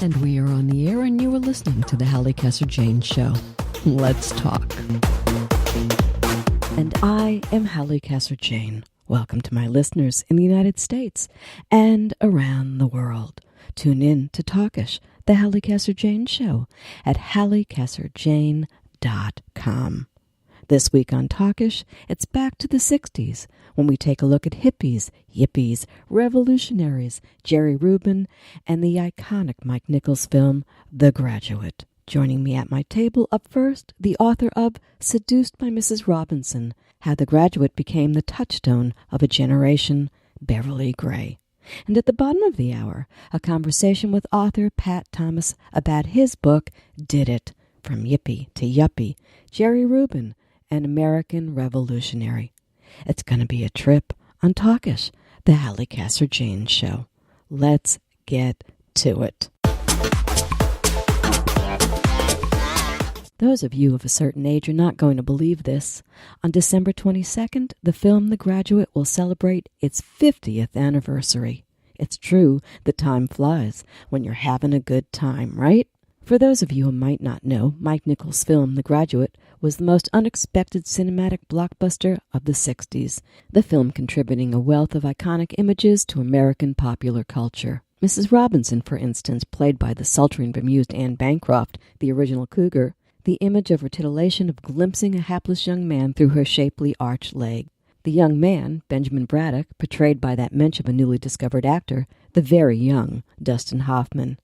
And we are on the air, and you are listening to the Halli Casser-Jayne Show. Let's talk. And I am Halli Casser-Jayne. Welcome to my listeners in the United States and around the world. Tune in to Talkish, the Halli Casser-Jayne Show, at HalliCasser-Jayne.com. This week on Talkish, it's back to the 60s, when we take a look at hippies, yippies, revolutionaries, Jerry Rubin, and the iconic Mike Nichols film, The Graduate. Joining me at my table up first, the author of Seduced by Mrs. Robinson, How the Graduate Became the Touchstone of a Generation, Beverly Gray. And at the bottom of the hour, a conversation with author Pat Thomas about his book, Did It, From Yippie to Yuppie, Jerry Rubin, an American revolutionary. It's going to be a trip on Talkish, the Halli Casser-Jayne Show. Let's get to it. Those of you of a certain age are not going to believe this. On December 22nd, the film The Graduate will celebrate its 50th anniversary. It's true, the time flies when you're having a good time, right? For those of you who might not know, Mike Nichols' film The Graduate was the most unexpected cinematic blockbuster of the 60s, the film contributing a wealth of iconic images to American popular culture. Mrs. Robinson, for instance, played by the sultry and bemused Anne Bancroft, the original cougar, the image of her titillation of glimpsing a hapless young man through her shapely arched leg. The young man, Benjamin Braddock, portrayed by that mensch of a newly discovered actor, the very young Dustin Hoffman.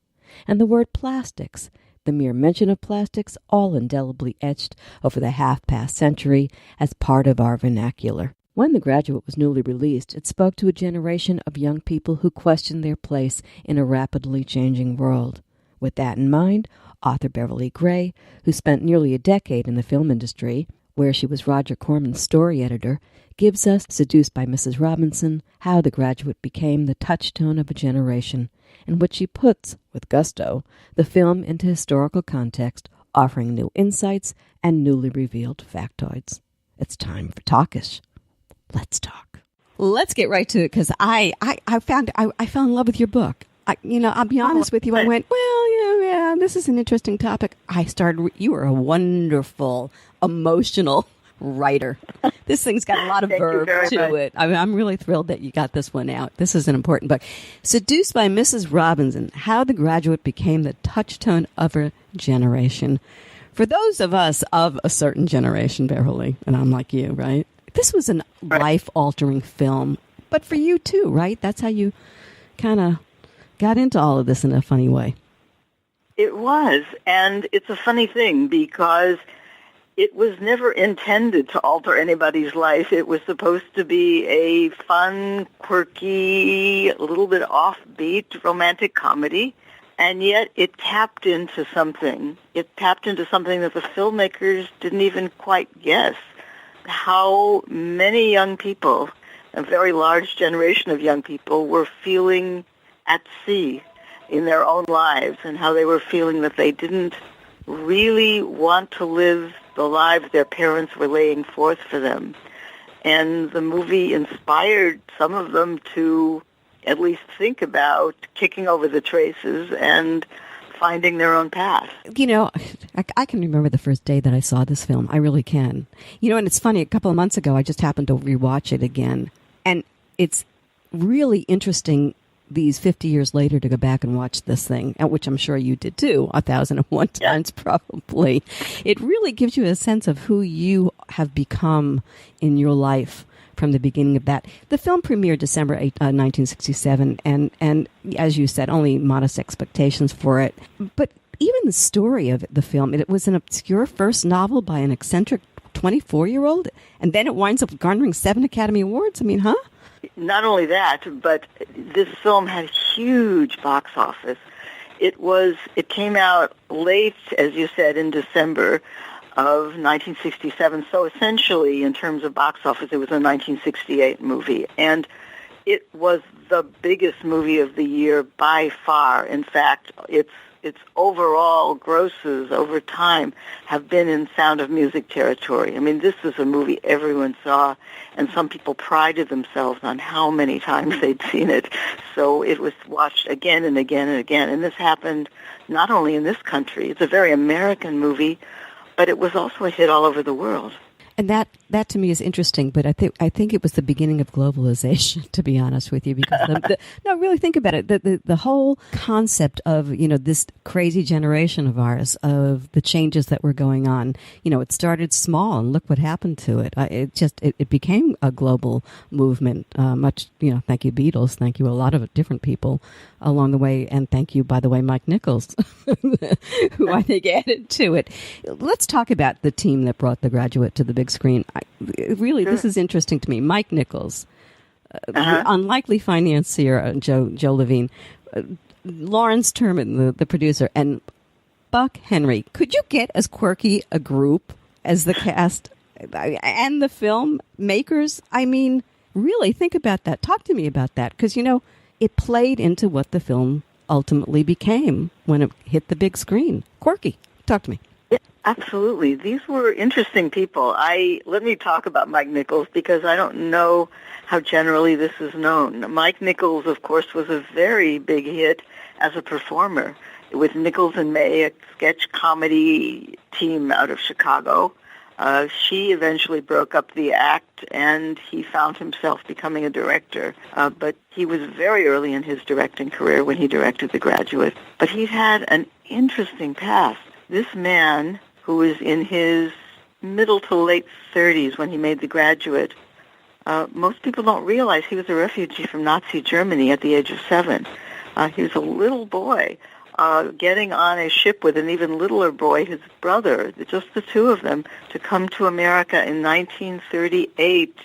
And the word plastics, the mere mention of plastics, all indelibly etched over the half-past century as part of our vernacular. When The Graduate was newly released, it spoke to a generation of young people who questioned their place in a rapidly changing world. With that in mind, author Beverly Gray, who spent nearly a decade in the film industry, where she was Roger Corman's story editor, gives us, Seduced by Mrs. Robinson, How the Graduate Became the Touchstone of a Generation, in which she puts, with gusto, the film into historical context, offering new insights and newly revealed factoids. It's time for Talkish. Let's talk. Let's get right to it, because I fell in love with your book. I'll be honest with you. I went, well, yeah, this is an interesting topic. You are a wonderful, emotional writer. This thing's got a lot of verve to it. I'm really thrilled that you got this one out. This is an important book. Seduced by Mrs. Robinson, How the Graduate Became the Touchstone of a Generation. For those of us of a certain generation, Beverly, and I'm like you, right? This was a life-altering film. But for you, too, right? That's how you kind of got into all of this in a funny way. It was, and it's a funny thing because it was never intended to alter anybody's life. It was supposed to be a fun, quirky, a little bit offbeat romantic comedy, and yet it tapped into something. It tapped into something that the filmmakers didn't even quite guess. How many young people, a very large generation of young people, were feeling at sea in their own lives, and how they were feeling that they didn't really want to live the lives their parents were laying forth for them. And the movie inspired some of them to at least think about kicking over the traces and finding their own path. I can remember the first day that I saw this film. I really can. And it's funny, a couple of months ago, I just happened to rewatch it again. And it's really interesting these 50 years later to go back and watch this thing, which I'm sure you did too, 1,001 times probably. It really gives you a sense of who you have become in your life from the beginning of that. The film premiered December 1967, and as you said, only modest expectations for it. But even the story of the film, it was an obscure first novel by an eccentric 24-year-old, and then it winds up garnering 7 Academy Awards. Not only that, but this film had huge box office. It came out late, as you said, in December of 1967. So essentially, in terms of box office, it was a 1968 movie. And it was the biggest movie of the year by far. In fact, its its overall grosses over time have been in Sound of Music territory. I mean, this is a movie everyone saw, and some people prided themselves on how many times they'd seen it. So it was watched again and again and again. And this happened not only in this country. It's a very American movie, but it was also a hit all over the world. And that to me is interesting, but I think it was the beginning of globalization, to be honest with you, because no, really think about it. The whole concept of, this crazy generation of ours, of the changes that were going on, it started small and look what happened to it. It became a global movement. Thank you, Beatles. Thank you, a lot of different people along the way. And thank you, by the way, Mike Nichols, who I think added to it. Let's talk about the team that brought The Graduate to the big screen. Sure. This is interesting to me. Mike Nichols, unlikely financier, Joe Levine, Lawrence Terman, the producer, and Buck Henry. Could you get as quirky a group as the cast and the film makers? I mean, really think about that. Talk to me about that, because, it played into what the film ultimately became when it hit the big screen. Quirky. Talk to me. Absolutely. These were interesting people. Let me talk about Mike Nichols, because I don't know how generally this is known. Mike Nichols, of course, was a very big hit as a performer with Nichols and May, a sketch comedy team out of Chicago. She eventually broke up the act, and he found himself becoming a director. But he was very early in his directing career when he directed The Graduate. But he'd had an interesting past. This man, who was in his middle to late 30s when he made The Graduate, most people don't realize he was a refugee from Nazi Germany at the age of 7. He was a little boy getting on a ship with an even littler boy, his brother, just the two of them, to come to America in 1938,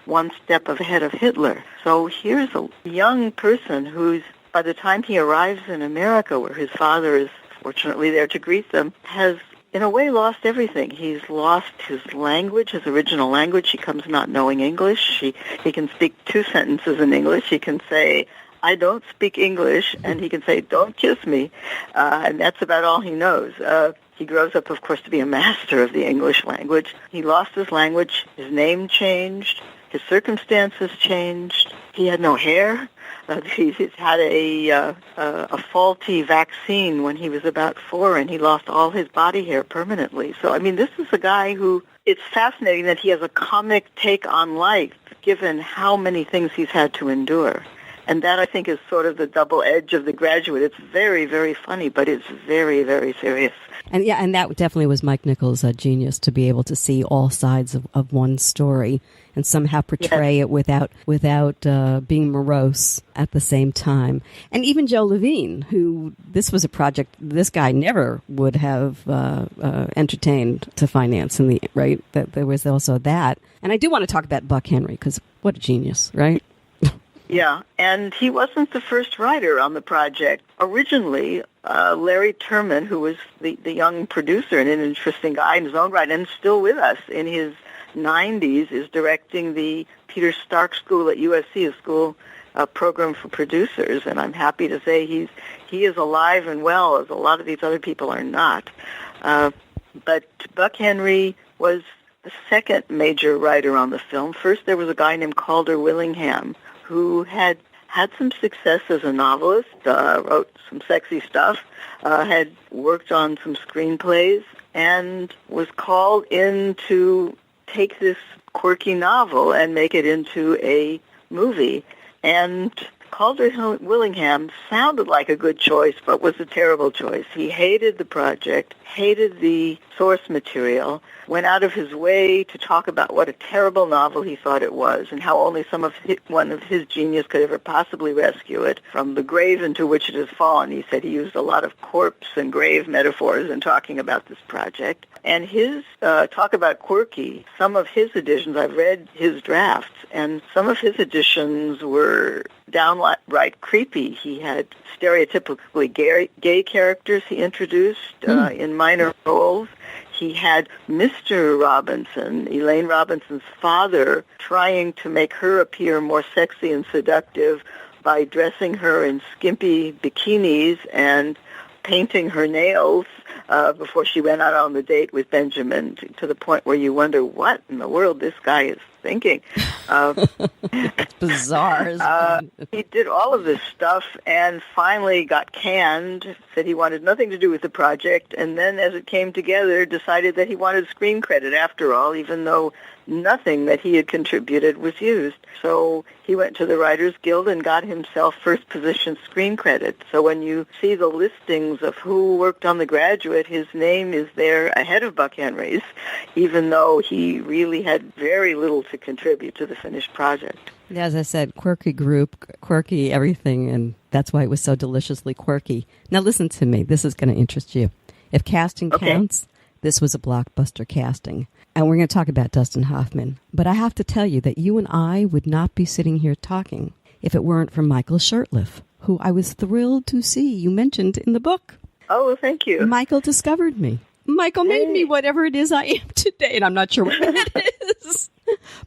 one step ahead of Hitler. So here's a young person who's, by the time he arrives in America, where his father is fortunately there to greet them, has in a way lost everything. He's lost his language, his original language. He comes not knowing English. He can speak 2 sentences in English. He can say, "I don't speak English," and he can say, "Don't kiss me," and that's about all he knows. He grows up, of course, to be a master of the English language. He lost his language. His name changed. His circumstances changed. He had no hair. He's had a faulty vaccine when he was about 4, and he lost all his body hair permanently. So, I mean, this is a guy who, it's fascinating that he has a comic take on life, given how many things he's had to endure. And that, I think, is sort of the double edge of The Graduate. It's very, very funny, but it's very, very serious. And and that definitely was Mike Nichols' genius, to be able to see all sides of one story and somehow portray it without being morose at the same time. And even Joe Levine, who, this was a project this guy never would have entertained to finance, right? That there was also that. And I do want to talk about Buck Henry, because what a genius, right? Yeah, and he wasn't the first writer on the project. Originally, Larry Terman, who was the young producer and an interesting guy in his own right, and still with us in his 90s, is directing the Peter Stark School at USC, a school program for producers. And I'm happy to say he is alive and well, as a lot of these other people are not. But Buck Henry was the second major writer on the film. First, there was a guy named Calder Willingham, who had some success as a novelist, wrote some sexy stuff, had worked on some screenplays, and was called in to take this quirky novel and make it into a movie. And Calder Willingham sounded like a good choice, but was a terrible choice. He hated the project, hated the source material, went out of his way to talk about what a terrible novel he thought it was, and how only one of his genius could ever possibly rescue it from the grave into which it has fallen. He said he used a lot of corpse and grave metaphors in talking about this project. And his talk about quirky, some of his editions, I've read his drafts, and some of his editions were downright creepy. He had stereotypically gay characters he introduced in minor roles. He had Mr. Robinson, Elaine Robinson's father, trying to make her appear more sexy and seductive by dressing her in skimpy bikinis and painting her nails before she went out on the date with Benjamin, to the point where you wonder what in the world this guy is thinking. It's bizarre. He did all of this stuff and finally got canned, said he wanted nothing to do with the project, and then as it came together, decided that he wanted screen credit after all, even though nothing that he had contributed was used. So he went to the Writers Guild and got himself first position screen credit. So when you see the listings of who worked on The Graduate, his name is there ahead of Buck Henry's, even though he really had very little to contribute to the finished project. As I said, quirky group, quirky everything, and that's why it was so deliciously quirky. Now listen to me. This is going to interest you. If casting counts, this was a blockbuster casting. And we're going to talk about Dustin Hoffman. But I have to tell you that you and I would not be sitting here talking if it weren't for Michael Shurtleff, who I was thrilled to see you mentioned in the book. Oh, thank you. Michael discovered me. Michael made me whatever it is I am today, and I'm not sure what it is.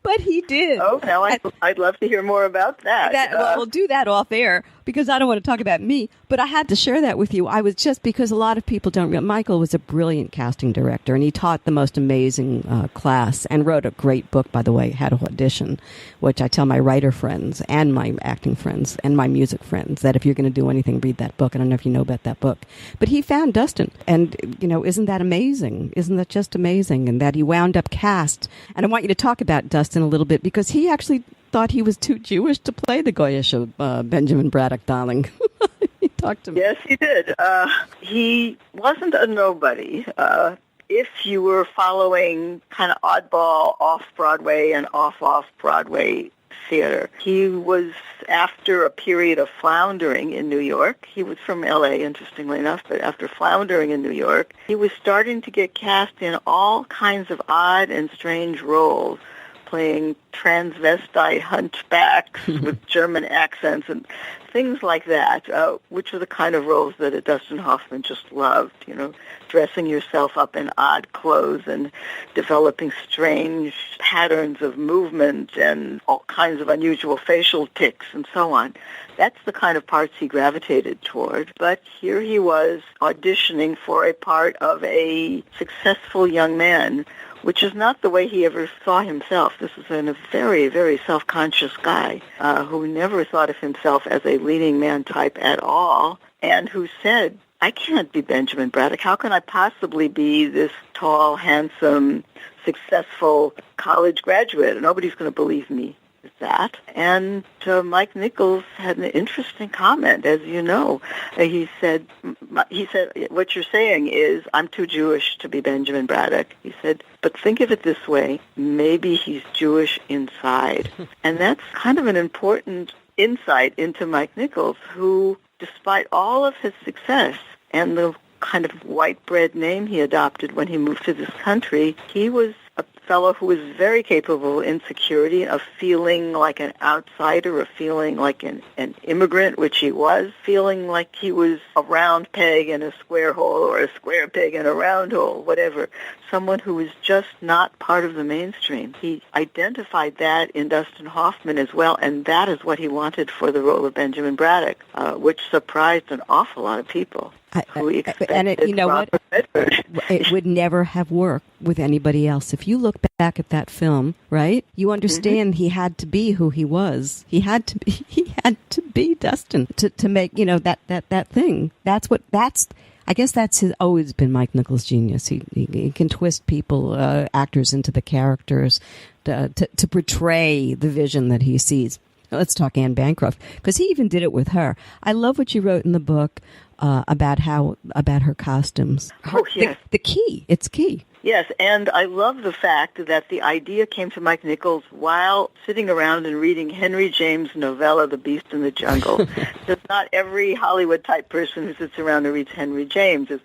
But he did. Oh, now I'd love to hear more about that. Well, we'll do that off air because I don't want to talk about me. But I had to share that with you. I was just because a lot of people don't realize Michael was a brilliant casting director, and he taught the most amazing class and wrote a great book, by the way, How to Audition, which I tell my writer friends and my acting friends and my music friends that if you're going to do anything, read that book. I don't know if you know about that book. But he found Dustin, and, isn't that amazing? Isn't that just amazing? And that he wound up cast. And I want you to talk about Dustin a little bit because he actually thought he was too Jewish to play the Goyish of Benjamin Braddock, darling. He talked to me. Yes, he did. He wasn't a nobody. If you were following kind of oddball off-Broadway and off-Broadway theater, he was, after a period of floundering in New York, he was from L.A., interestingly enough, but after floundering in New York, he was starting to get cast in all kinds of odd and strange roles, playing transvestite hunchbacks with German accents and things like that, which are the kind of roles that Dustin Hoffman just loved, dressing yourself up in odd clothes and developing strange patterns of movement and all kinds of unusual facial tics and so on. That's the kind of parts he gravitated toward. But here he was auditioning for a part of a successful young man, which is not the way he ever saw himself. This is a very, very self-conscious guy who never thought of himself as a leading man type at all, and who said, I can't be Benjamin Braddock. How can I possibly be this tall, handsome, successful college graduate? Nobody's going to believe me with that. And Mike Nichols had an interesting comment, as you know. He said, what you're saying is, I'm too Jewish to be Benjamin Braddock. He said, but think of it this way, maybe he's Jewish inside. And that's kind of an important insight into Mike Nichols, who, despite all of his success and the kind of white bread name he adopted when he moved to this country, he was a fellow who was very capable of insecurity, of feeling like an outsider, of feeling like an immigrant, which he was, feeling like he was a round peg in a square hole or a square peg in a round hole, whatever. Someone who was just not part of the mainstream. He identified that in Dustin Hoffman as well, and that is what he wanted for the role of Benjamin Braddock, which surprised an awful lot of people. You know what? It would never have worked with anybody else. If you look back at that film, right? You understand he had to be who he was. He had to be Dustin to make, that thing. I guess that's always been Mike Nichols' genius. He can twist people, actors into the characters to portray the vision that he sees. Let's talk Anne Bancroft, because he even did it with her. I love what you wrote in the book about her costumes. Yes. It's key. Yes, and I love the fact that the idea came to Mike Nichols while sitting around and reading Henry James' novella, The Beast in the Jungle. Because not every Hollywood-type person who sits around and reads Henry James is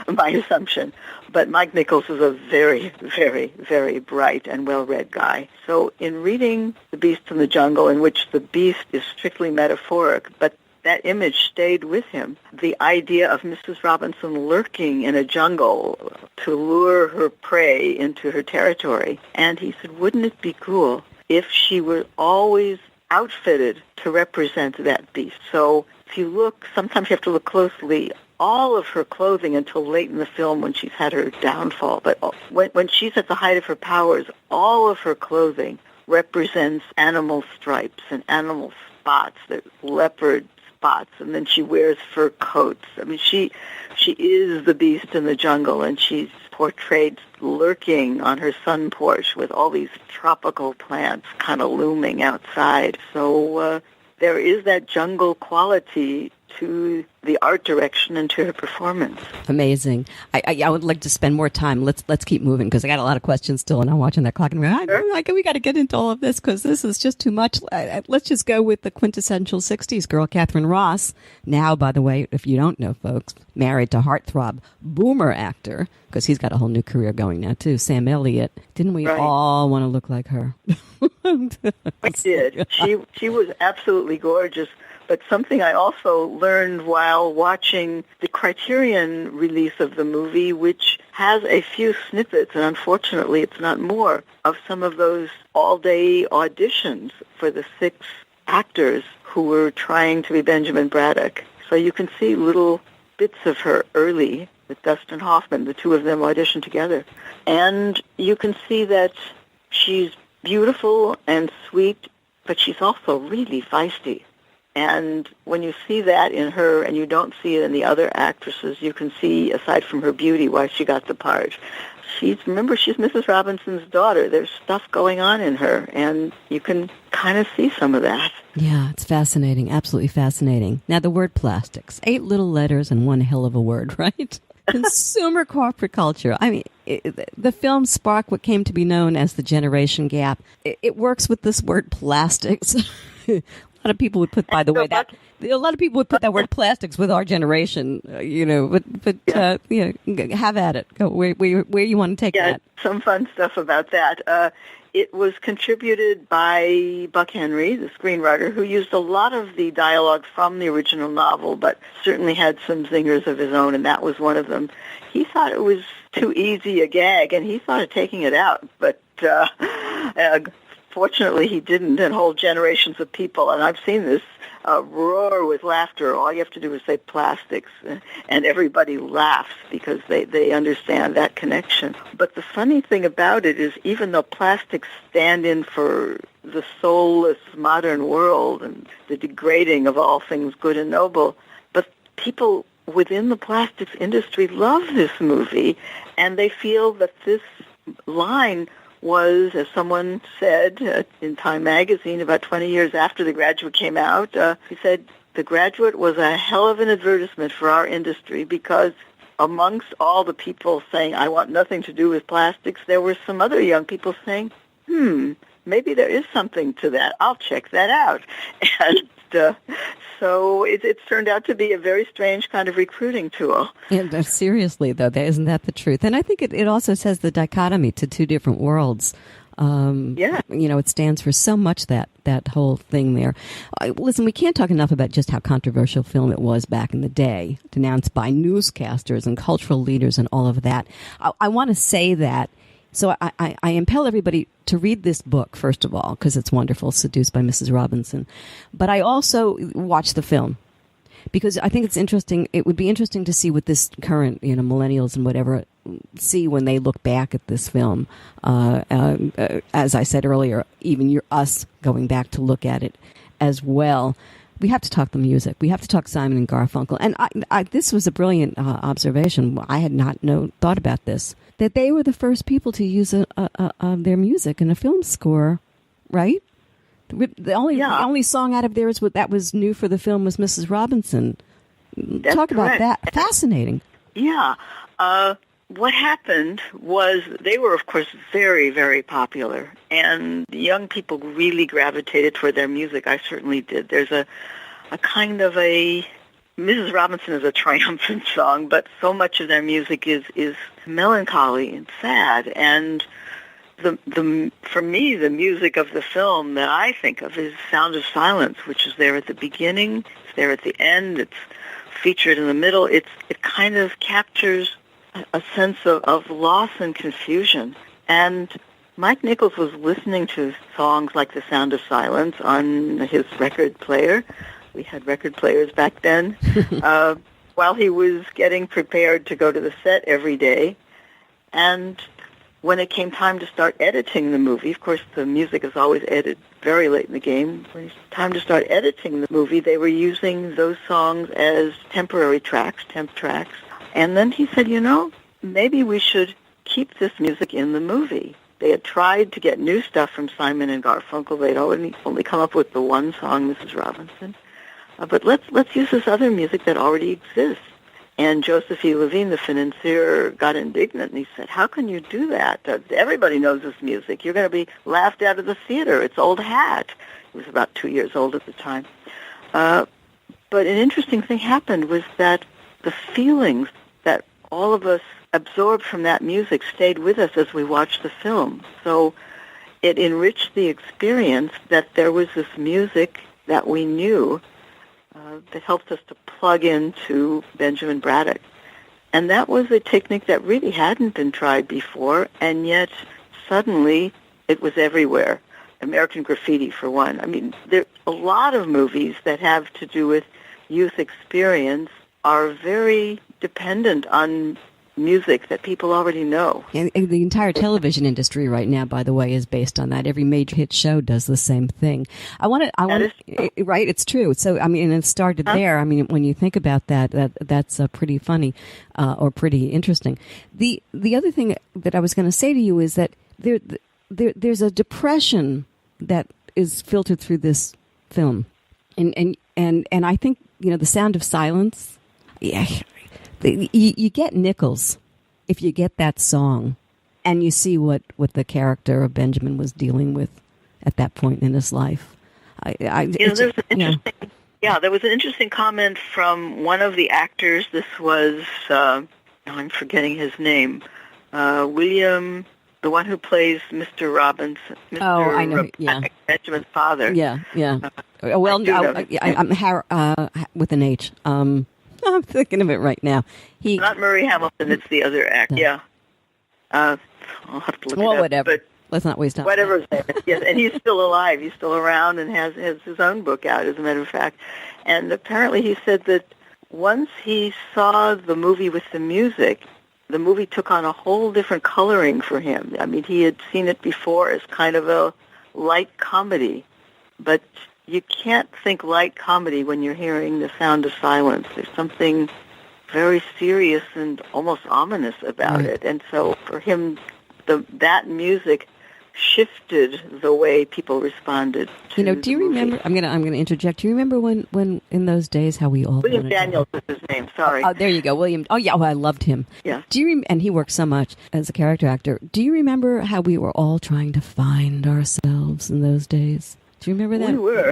my assumption. But Mike Nichols is a very, very, very bright and well-read guy. So in reading The Beast in the Jungle, in which the beast is strictly metaphoric, but that image stayed with him. The idea of Mrs. Robinson lurking in a jungle to lure her prey into her territory. And he said, wouldn't it be cool if she were always outfitted to represent that beast? So if you look, sometimes you have to look closely all of her clothing until late in the film when she's had her downfall. But when she's at the height of her powers, all of her clothing represents animal stripes and animal spots, the leopard spots, and then she wears fur coats. I mean, she is the beast in the jungle, and she's portrayed lurking on her sun porch with all these tropical plants kind of looming outside. So there is that jungle quality to the art direction and to her performance. Amazing. I would like to spend more time. Let's keep moving because I got a lot of questions still, and I'm watching that clock and we got to get into all of this because this is just too much. Let's just go with the quintessential 60s girl, Catherine Ross. Now, by the way, if you don't know, folks, married to heartthrob boomer actor, because he's got a whole new career going now too, Sam Elliott. Didn't we all want to look like her? I did. She was absolutely gorgeous. But something I also learned while watching the Criterion release of the movie, which has a few snippets, and unfortunately it's not more, of some of those all-day auditions for the 6 actors who were trying to be Benjamin Braddock. So you can see little bits of her early with Dustin Hoffman. The two of them auditioned together. And you can see that she's beautiful and sweet, but she's also really feisty. And when you see that in her and you don't see it in the other actresses, you can see, aside from her beauty, why she got the part. Remember, she's Mrs. Robinson's daughter. There's stuff going on in her, and you can kind of see some of that. Yeah, it's fascinating, absolutely fascinating. Now, the word plastics, 8 little letters and one hell of a word, right? Consumer corporate culture. I mean, the film sparked what came to be known as the generation gap. It works with this word plastics. A lot of people would put, by the way, a lot of people would put that word plastics with our generation, but have at it. Go where you want to take that. Some fun stuff about that. It was contributed by Buck Henry, the screenwriter, who used a lot of the dialogue from the original novel, but certainly had some zingers of his own, and that was one of them. He thought it was too easy a gag, and he thought of taking it out, but fortunately he didn't, and whole generations of people, and I've seen this, roar with laughter. All you have to do is say plastics, and everybody laughs because they understand that connection. But the funny thing about it is, even though plastics stand in for the soulless modern world and the degrading of all things good and noble, but people within the plastics industry love this movie, and they feel that this line was, as someone said in Time magazine about 20 years after The Graduate came out, he said, The Graduate was a hell of an advertisement for our industry because amongst all the people saying, I want nothing to do with plastics, there were some other young people saying, maybe there is something to that. I'll check that out. And so it's turned out to be a very strange kind of recruiting tool. Yeah, seriously, though, isn't that the truth? And I think it also says the dichotomy to two different worlds. It stands for so much, that whole thing there. Listen, we can't talk enough about just how controversial film it was back in the day, denounced by newscasters and cultural leaders and all of that. I want to say that. So I impel everybody to read this book, first of all, because it's wonderful, Seduced by Mrs. Robinson. But I also watch the film because I think it's interesting. It would be interesting to see what this current, millennials and whatever see when they look back at this film. As I said earlier, even us going back to look at it as well. We have to talk the music. We have to talk Simon and Garfunkel. And this was a brilliant observation. I had not thought about this. That they were the first people to use their music in a film score, right? The only song out of there that was new for the film was Mrs. Robinson. That's Talk correct. about that. Fascinating. Yeah. What happened was they were, of course, very, very popular, and young people really gravitated toward their music. I certainly did. There's a kind of a... Mrs. Robinson is a triumphant song, but so much of their music is melancholy and sad. And for me, the music of the film that I think of is Sound of Silence, which is there at the beginning, it's there at the end, it's featured in the middle. It kind of captures a sense of loss and confusion. And Mike Nichols was listening to songs like The Sound of Silence on his record player. We had record players back then. while he was getting prepared to go to the set every day. And when it came time to start editing the movie, of course the music is always edited very late in the game. When it's time to start editing the movie, they were using those songs as temporary tracks, temp tracks. And then he said, maybe we should keep this music in the movie. They had tried to get new stuff from Simon and Garfunkel. They'd only come up with the one song, Mrs. Robinson. But let's use this other music that already exists. And Joseph E. Levine, the financier, got indignant, and he said, how can you do that? Everybody knows this music. You're going to be laughed out of the theater. It's old hat. He was about 2 years old at the time. But an interesting thing happened was that the feelings that all of us absorbed from that music stayed with us as we watched the film. So it enriched the experience that there was this music that we knew that helped us to plug into Benjamin Braddock. And that was a technique that really hadn't been tried before, and yet suddenly it was everywhere. American Graffiti, for one. I mean, there are a lot of movies that have to do with youth experience are very dependent on music that people already know. And the entire television industry right now, by the way, is based on that. Every major hit show does the same thing. Right? It's true. So, I mean, it started there. I mean, when you think about that's pretty funny, or pretty interesting. The other thing that I was going to say to you is that there's a depression that is filtered through this film, and I think The Sound of Silence. Yeah. You get Nichols if you get that song, and you see what the character of Benjamin was dealing with at that point in his life. There was an interesting comment from one of the actors. This was I'm forgetting his name, William, the one who plays Mr. Robinson. I know. Yeah, Benjamin's father. Yeah. I'm with an H. I'm thinking of it right now. Not Murray Hamilton, it's the other act. No. Yeah. I'll have to look it up. Whatever. But let's not waste time. Whatever his name is. Yes, and he's still alive. He's still around and has his own book out, as a matter of fact. And apparently he said that once he saw the movie with the music, the movie took on a whole different coloring for him. I mean, he had seen it before as kind of a light comedy, but you can't think light comedy when you're hearing The Sound of Silence. There's something very serious and almost ominous about it. And so for him, that music shifted the way people responded to do you remember, I'm gonna interject, do you remember when in those days how we all William Daniels is his name, sorry. Oh, there you go, William. Oh, yeah, I loved him. Yeah. And he worked so much as a character actor. Do you remember how we were all trying to find ourselves in those days? Do you remember that? We were.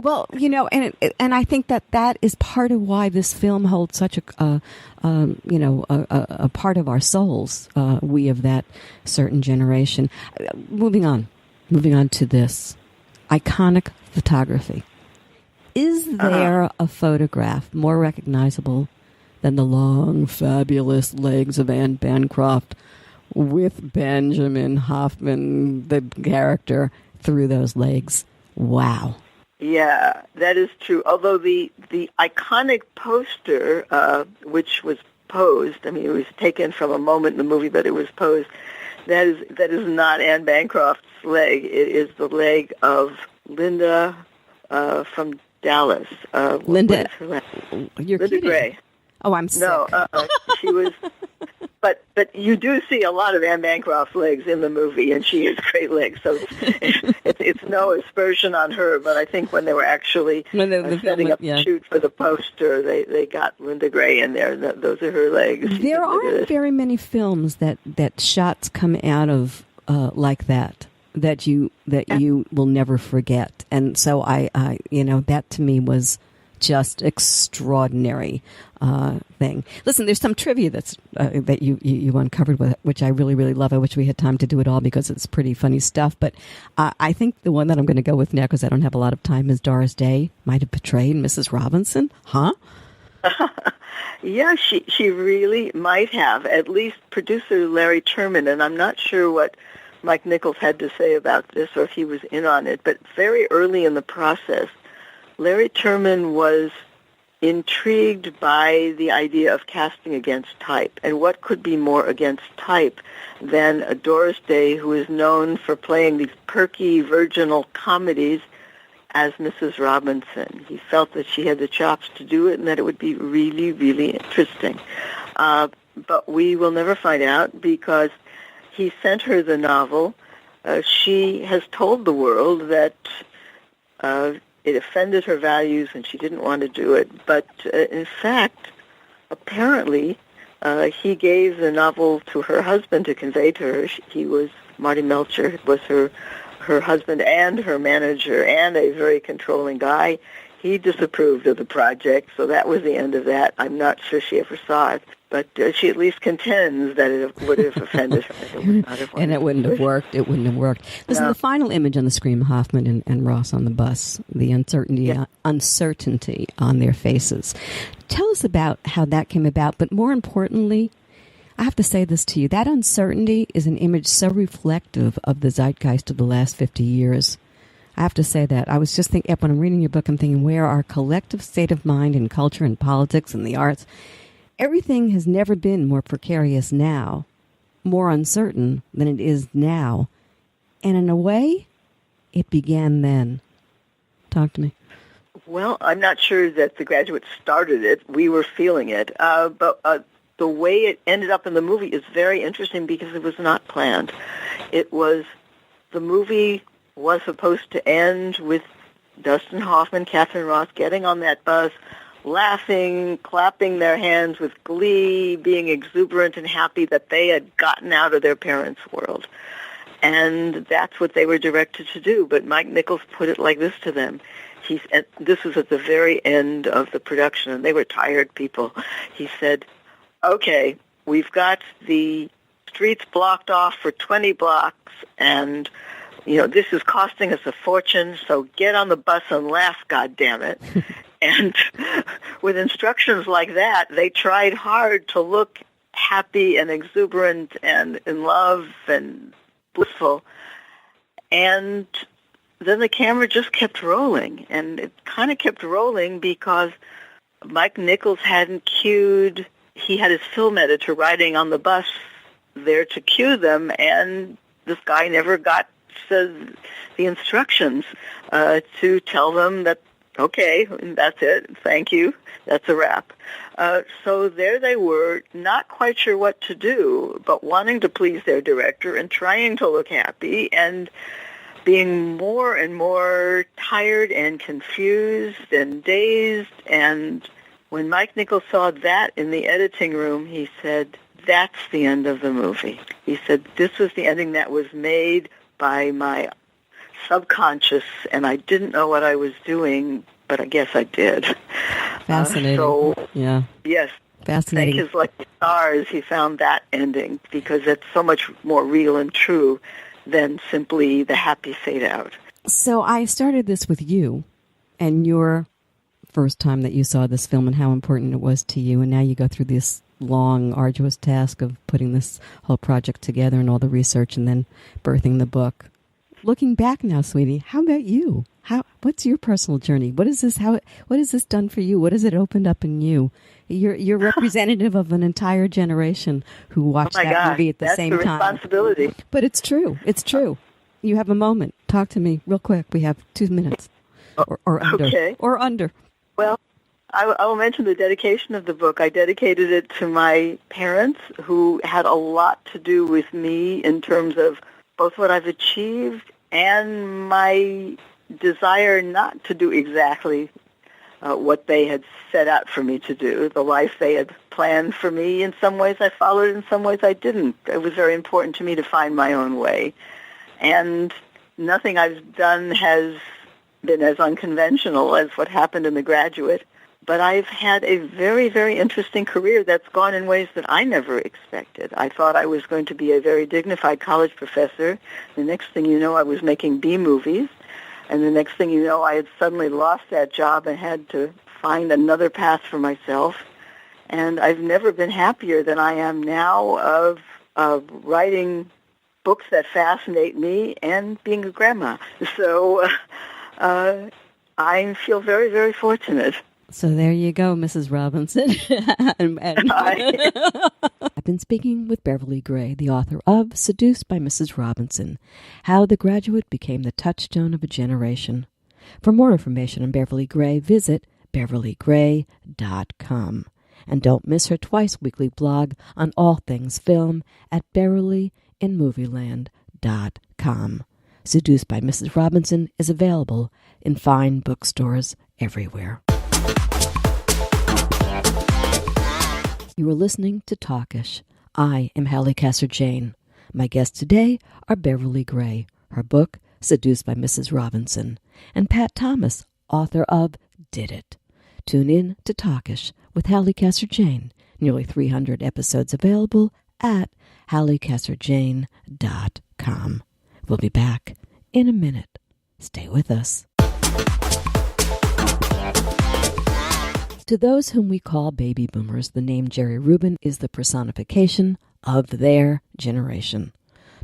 Well, and I think that is part of why this film holds such a part of our souls. We of that certain generation. Moving on to this iconic photography. Is there a photograph more recognizable than the long, fabulous legs of Anne Bancroft with Benjamin Hoffman, the character, through those legs? Wow. Yeah, that is true. Although the iconic poster, which was posed, I mean, it was taken from a moment in the movie, but it was posed, that is not Anne Bancroft's leg. It is the leg of Linda from Dallas. Linda, you're Linda kidding. Gray. Oh, I'm sick. No, she was... But you do see a lot of Anne Bancroft's legs in the movie, and she has great legs. So it's no aspersion on her. But I think when they were actually setting up the shoot for the poster, they got Linda Gray in there. Those are her legs. There aren't very many films that shots come out of like that you will never forget. And so I that to me was just extraordinary thing. Listen, there's some trivia that you uncovered with it, which I really, really love. I wish we had time to do it all because it's pretty funny stuff. But I think the one that I'm going to go with now, because I don't have a lot of time, is Doris Day might have portrayed Mrs. Robinson. Huh? Yeah, she really might have. At least producer Larry Terman, and I'm not sure what Mike Nichols had to say about this or if he was in on it, but very early in the process, Larry Terman was intrigued by the idea of casting against type. And what could be more against type than a Doris Day who is known for playing these perky, virginal comedies as Mrs. Robinson. He felt that she had the chops to do it and that it would be really, really interesting. But we will never find out because he sent her the novel. She has told the world that it offended her values and she didn't want to do it. But in fact, apparently, he gave the novel to her husband to convey to her. He was, Marty Melcher was her husband and her manager and a very controlling guy. He disapproved of the project, so that was the end of that. I'm not sure she ever saw it, but she at least contends that it would have offended her. And it wouldn't have worked. It wouldn't have worked. Listen, the final image on the screen, Hoffman and Ross on the bus, the uncertainty on their faces. Tell us about how that came about, but more importantly, I have to say this to you. That uncertainty is an image so reflective of the zeitgeist of the last 50 years. I have to say that. I was just thinking, when I'm reading your book, I'm thinking where our collective state of mind in culture and politics and the arts, everything has never been more precarious now, more uncertain than it is now. And in a way, it began then. Talk to me. Well, I'm not sure that The Graduate started it. We were feeling it. But the way it ended up in the movie is very interesting because it was not planned. The movie was supposed to end with Dustin Hoffman, Catherine Ross getting on that bus, laughing, clapping their hands with glee, being exuberant and happy that they had gotten out of their parents' world. And that's what they were directed to do. But Mike Nichols put it like this to them. This was at the very end of the production, and they were tired people. He said, okay, we've got the streets blocked off for 20 blocks, and this is costing us a fortune, so get on the bus and laugh, goddammit. And with instructions like that, they tried hard to look happy and exuberant and in love and blissful. And then the camera just kept rolling, and it kind of kept rolling because Mike Nichols hadn't cued. He had his film editor riding on the bus there to cue them, and this guy never got the instructions to tell them that, okay, that's it, thank you, that's a wrap. So there they were, not quite sure what to do, but wanting to please their director and trying to look happy and being more and more tired and confused and dazed. And when Mike Nichols saw that in the editing room, he said, that's the end of the movie. He said, this was the ending that was made by my subconscious, and I didn't know what I was doing, but I guess I did. Fascinating. Yeah. Yes. Fascinating. Thank his lucky stars, he found that ending, because it's so much more real and true than simply the happy fade out. So I started this with you and your first time that you saw this film and how important it was to you, and now you go through this long, arduous task of putting this whole project together and all the research and then birthing the book. Looking back now, sweetie, how about you? What's your personal journey? What has this done for you? What has it opened up in you? You're representative of an entire generation who watched movie at the same time. That's the responsibility. But it's true. It's true. You have a moment. Talk to me real quick. We have 2 minutes or under. Okay. Or under. Well, I will mention the dedication of the book. I dedicated it to my parents, who had a lot to do with me in terms of both what I've achieved and my desire not to do exactly what they had set out for me to do, the life they had planned for me. In some ways I followed, in some ways I didn't. It was very important to me to find my own way. And nothing I've done has been as unconventional as what happened in The Graduate. But I've had a very, very interesting career that's gone in ways that I never expected. I thought I was going to be a very dignified college professor. The next thing you know, I was making B-movies. And the next thing you know, I had suddenly lost that job and had to find another path for myself. And I've never been happier than I am now of writing books that fascinate me and being a grandma. So I feel very, very fortunate. So there you go, Mrs. Robinson. I've been speaking with Beverly Gray, the author of Seduced by Mrs. Robinson, How the Graduate Became the Touchstone of a Generation. For more information on Beverly Gray, visit beverlygray.com. And don't miss her twice-weekly blog on all things film at beverlyinmovieland.com. Seduced by Mrs. Robinson is available in fine bookstores everywhere. You are listening to Talkish. I am Halli Casser-Jayne. My guests today are Beverly Gray, her book, Seduced by Mrs. Robinson, and Pat Thomas, author of Did It. Tune in to Talkish with Halli Casser-Jayne. Nearly 300 episodes available at hallicasserjayne.com. We'll be back in a minute. Stay with us. To those whom we call baby boomers, the name Jerry Rubin is the personification of their generation.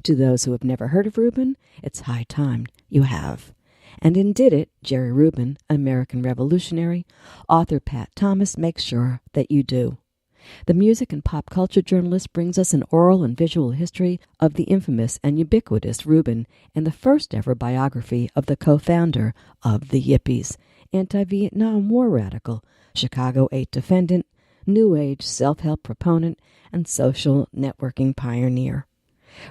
To those who have never heard of Rubin, it's high time you have. And in Did It, Jerry Rubin, American revolutionary, author Pat Thomas makes sure that you do. The music and pop culture journalist brings us an oral and visual history of the infamous and ubiquitous Rubin and the first ever biography of the co-founder of the Yippies, anti-Vietnam War radical, Chicago 8 defendant, New Age self-help proponent, and social networking pioneer.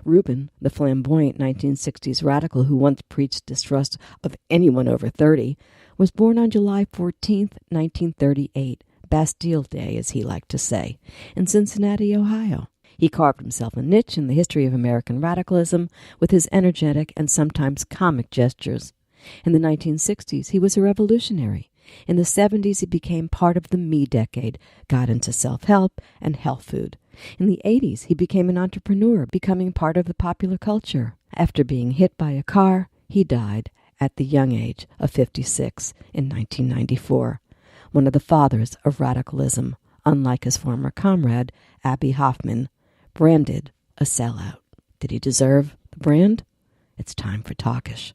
Rubin, the flamboyant 1960s radical who once preached distrust of anyone over 30, was born on July 14, 1938, Bastille Day, as he liked to say, in Cincinnati, Ohio. He carved himself a niche in the history of American radicalism with his energetic and sometimes comic gestures. In the 1960s, he was a revolutionary. In the 70s, he became part of the Me decade, got into self-help and health food. In the 80s, he became an entrepreneur, becoming part of the popular culture. After being hit by a car, he died at the young age of 56 in 1994. One of the fathers of radicalism, unlike his former comrade, Dustin Hoffman, branded a sellout. Did he deserve the brand? It's time for Talkish.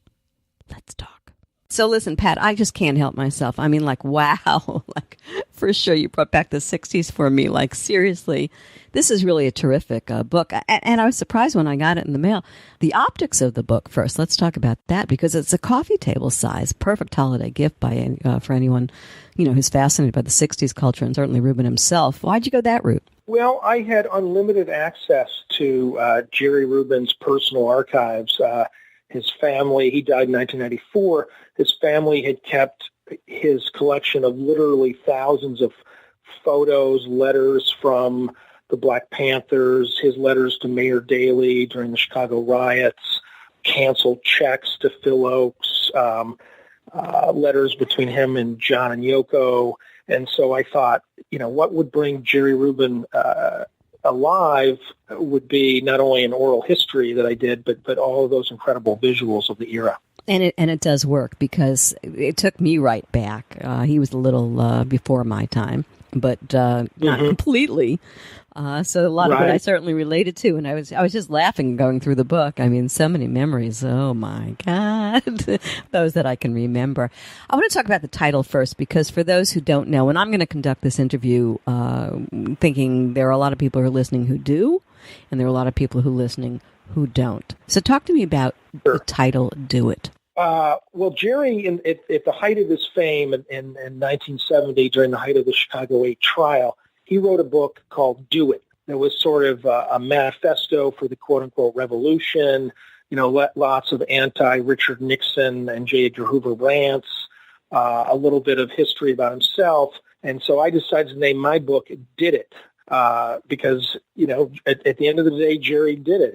Let's talk. So listen, Pat, I just can't help myself. I mean, like, wow, like, for sure you brought back the 60s for me. Like, seriously, this is really a terrific book. And I was surprised when I got it in the mail. The optics of the book first. Let's talk about that because it's a coffee table size, perfect holiday gift for anyone, who's fascinated by the 60s culture and certainly Rubin himself. Why'd you go that route? Well, I had unlimited access to Jerry Rubin's personal archives. His family, he died in 1994, his family had kept his collection of literally thousands of photos, letters from the Black Panthers, his letters to Mayor Daley during the Chicago riots, canceled checks to Phil Oakes, letters between him and John and Yoko. And so I thought, what would bring Jerry Rubin alive would be not only an oral history that I did, but all of those incredible visuals of the era. And it does work because it took me right back. He was a little before my time, but not completely. So a lot of it I certainly related to, and I was just laughing going through the book. I mean, so many memories. Oh my God, those that I can remember. I want to talk about the title first because for those who don't know, and I'm going to conduct this interview thinking there are a lot of people who are listening who do, and there are a lot of people who are listening who don't. So talk to me about the title, Do It. Well, Jerry, at the height of his fame in 1970, during the height of the Chicago 8 trial, he wrote a book called Do It. It was sort of a manifesto for the quote-unquote revolution, lots of anti-Richard Nixon and J. Edgar Hoover rants, a little bit of history about himself. And so I decided to name my book Did It because, at the end of the day, Jerry did it.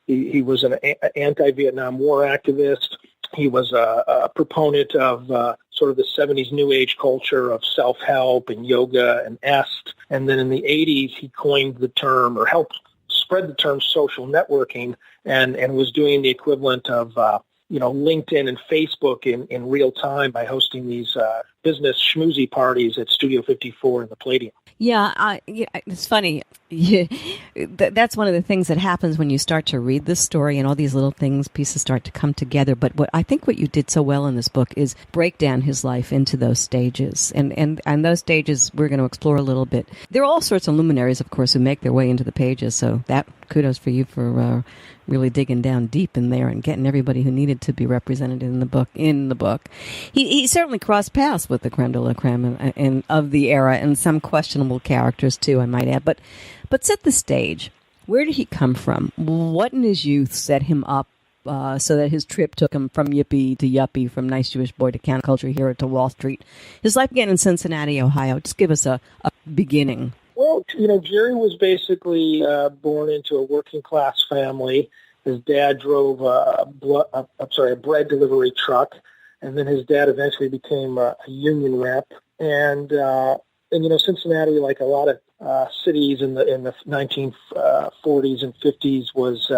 He was an anti-Vietnam War activist. He was a proponent of sort of the 70s New Age culture of self-help and yoga and est. And then in the 80s, he coined the term or helped spread the term social networking and was doing the equivalent of, LinkedIn and Facebook in real time by hosting these business schmoozy parties at Studio 54 in the Palladium. Yeah, it's funny. Yeah, that's one of the things that happens when you start to read this story and all these little pieces start to come together. But I think what you did so well in this book is break down his life into those stages. And those stages we're going to explore a little bit. There are all sorts of luminaries, of course, who make their way into the pages. So that kudos for you for really digging down deep in there and getting everybody who needed to be represented in the book. He certainly crossed paths with the creme de la creme of the era and some questionable characters too, I might add. But set the stage. Where did he come from? What in his youth set him up so that his trip took him from yippie to yuppie, from nice Jewish boy to counterculture hero to Wall Street? His life began in Cincinnati, Ohio. Just give us a beginning. Well, Jerry was basically born into a working class family. His dad drove a bread delivery truck, and then his dad eventually became a union rep. And Cincinnati, like a lot of cities in the 1940s and 50s, was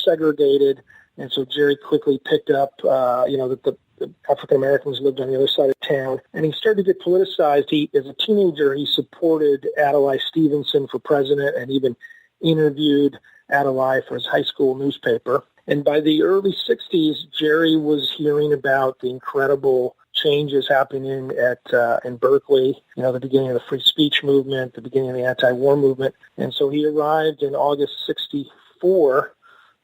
segregated, and so Jerry quickly picked up that the African Americans lived on the other side of town, and he started to get politicized. As a teenager, he supported Adlai Stevenson for president, and even interviewed Adlai for his high school newspaper. And by the early 60s, Jerry was hearing about the incredible changes happening in Berkeley, the beginning of the free speech movement, the beginning of the anti-war movement. And so he arrived in August 64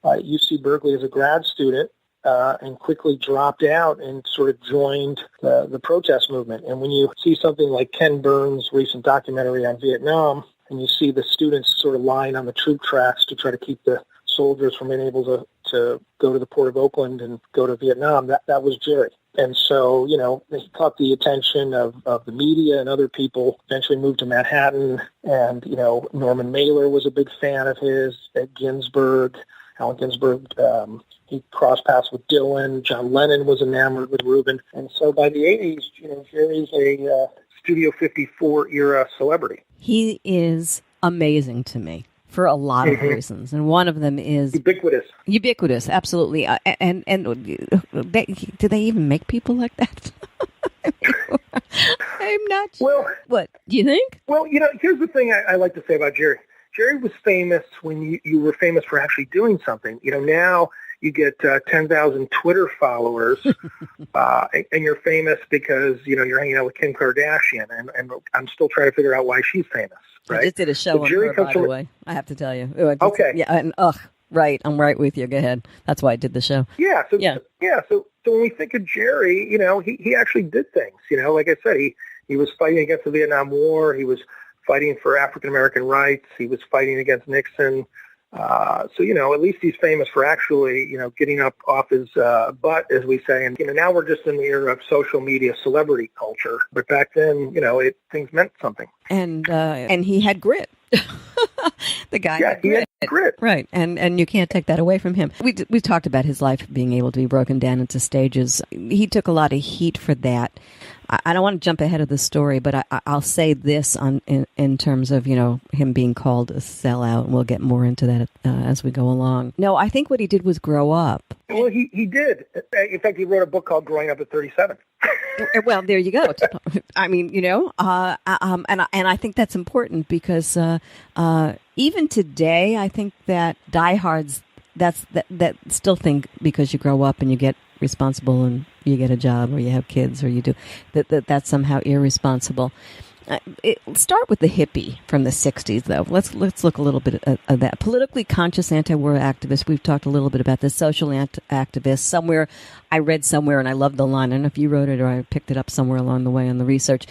at UC Berkeley as a grad student, and quickly dropped out and sort of joined the protest movement. And when you see something like Ken Burns' recent documentary on Vietnam, and you see the students sort of lying on the troop tracks to try to keep the soldiers from being able to go to the port of Oakland and go to Vietnam, that was Jerry. And so, he caught the attention of the media and other people, eventually moved to Manhattan, and, Norman Mailer was a big fan of his, Allen Ginsberg, he crossed paths with Dylan, John Lennon was enamored with Rubin. And so by the 80s, Jerry's a Studio 54 era celebrity. He is amazing to me for a lot of reasons, and one of them is ubiquitous, absolutely. And do they even make people like that? I'm not sure. Well, what do you think? Well, here's the thing I like to say about Jerry. Jerry was famous when you were famous for actually doing something. Now you get 10,000 Twitter followers, and you're famous because, you're hanging out with Kim Kardashian, and I'm still trying to figure out why she's famous, right? I just did a show on her, by the way, I have to tell you. Okay. Yeah, and right, I'm right with you. Go ahead. That's why I did the show. Yeah, so when we think of Jerry, he actually did things. Like I said, he was fighting against the Vietnam War. He was fighting for African-American rights. He was fighting against Nixon. So, at least he's famous for actually, getting up off his butt, as we say. And, now we're just in the era of social media celebrity culture. But back then, things meant something. And he had grit. The guy had grit. Right. And you can't take that away from him. We talked about his life being able to be broken down into stages. He took a lot of heat for that. I don't want to jump ahead of the story, but I'll say this in terms of, him being called a sellout, and we'll get more into that as we go along. No, I think what he did was grow up. Well, he did. In fact, he wrote a book called Growing Up at 37. Well, there you go. I mean, and I think that's important because even today, I think that diehards that still think because you grow up and you get responsible and you get a job or you have kids or you do that's somehow irresponsible. Start with the hippie from the 60s, though. Let's look a little bit of that. Politically conscious anti-war activist. We've talked a little bit about this. Social activist. Somewhere, I read somewhere, and I love the line. I don't know if you wrote it or I picked it up somewhere along the way in the research.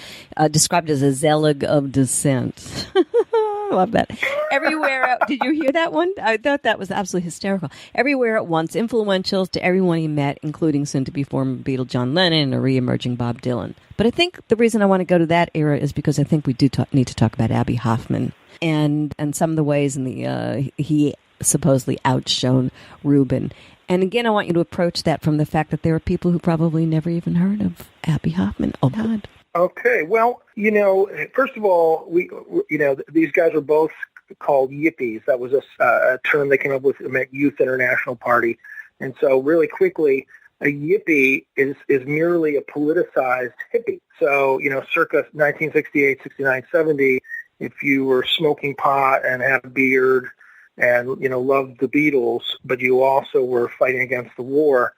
Described as a zealot of dissent. I love that. Everywhere. Did you hear that one? I thought that was absolutely hysterical. Everywhere at once, influential to everyone he met, including soon-to-be former Beatle John Lennon and a re-emerging Bob Dylan. But I think the reason I want to go to that era is because I think we do need to talk about Abbie Hoffman and some of the ways in the he supposedly outshone Rubin. And again, I want you to approach that from the fact that there are people who probably never even heard of Abbie Hoffman. Oh, God. Okay. Well, first of all, these guys were both called yippies. That was a term they came up with at Youth International Party. And so really quickly, a yippie is merely a politicized hippie. So, circa 1968, 69, 70, if you were smoking pot and had a beard and, loved the Beatles, but you also were fighting against the war,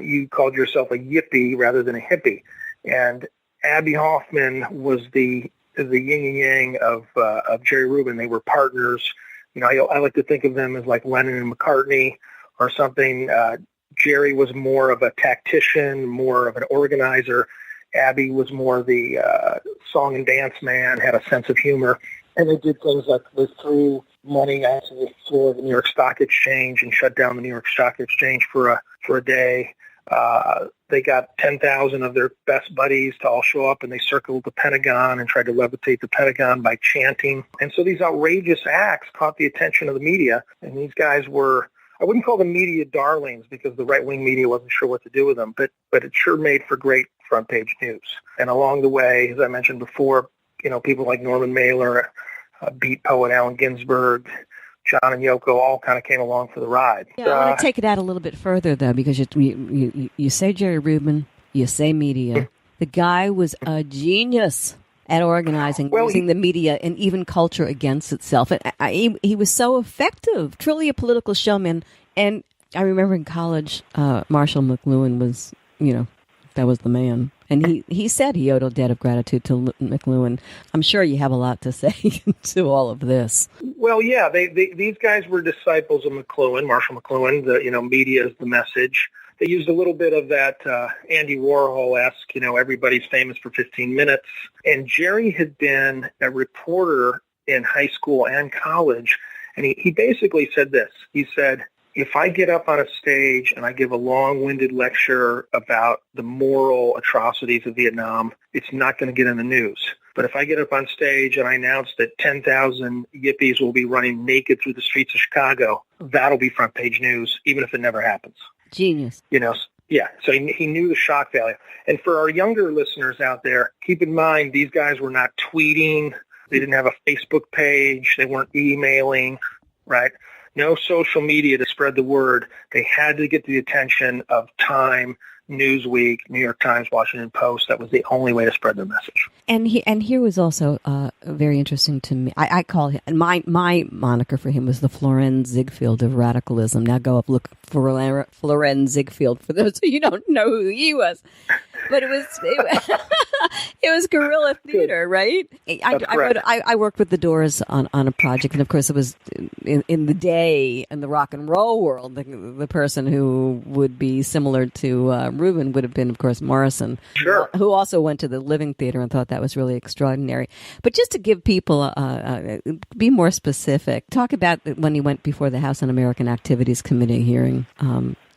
you called yourself a yippie rather than a hippie. And Abby Hoffman was the yin and yang of Jerry Rubin. They were partners. I like to think of them as like Lennon and McCartney or something. Jerry was more of a tactician, more of an organizer. Abby was more the song and dance man, had a sense of humor. And they did things like they threw money onto the floor of the New York Stock Exchange and shut down the New York Stock Exchange for a day. They got 10,000 of their best buddies to all show up, and they circled the Pentagon and tried to levitate the Pentagon by chanting. And so these outrageous acts caught the attention of the media, and these guys were, I wouldn't call them media darlings because the right-wing media wasn't sure what to do with them, but it sure made for great front-page news. And along the way, as I mentioned before, people like Norman Mailer, beat poet Allen Ginsberg, John and Yoko all kind of came along for the ride. Yeah, I want to take it out a little bit further, though, because you say Jerry Rubin, you say media. The guy was a genius at organizing, using the media and even culture against itself. And he was so effective, truly a political showman. And I remember in college, Marshall McLuhan was, that was the man. And he said he owed a debt of gratitude to McLuhan. I'm sure you have a lot to say to all of this. Well, yeah, these guys were disciples of McLuhan, Marshall McLuhan. Media is the message. They used a little bit of that Andy Warhol-esque, everybody's famous for 15 minutes. And Jerry had been a reporter in high school and college, and he basically said this. He said, if I get up on a stage and I give a long-winded lecture about the moral atrocities of Vietnam, it's not going to get in the news. But if I get up on stage and I announce that 10,000 yippies will be running naked through the streets of Chicago, that'll be front-page news, even if it never happens. Genius. Yeah, so he knew the shock value. And for our younger listeners out there, keep in mind these guys were not tweeting. They didn't have a Facebook page. They weren't emailing, right? No social media to spread the word. They had to get the attention of Time, Newsweek, New York Times, Washington Post. That was the only way to spread their message. And here was also very interesting to me. I call him, my moniker for him was the Florenz Ziegfeld of radicalism. Now go up, look for Florenz Ziegfeld for those of you who don't know who he was. But it was guerrilla theater, right? I worked with the Doors on a project, and of course it was in the day in the rock and roll world. The person who would be similar to Rubin would have been, of course, Morrison, sure, who also went to the Living Theater and thought that was really extraordinary. But just to give people, be more specific, talk about when he went before the House Un-American Activities Committee hearing.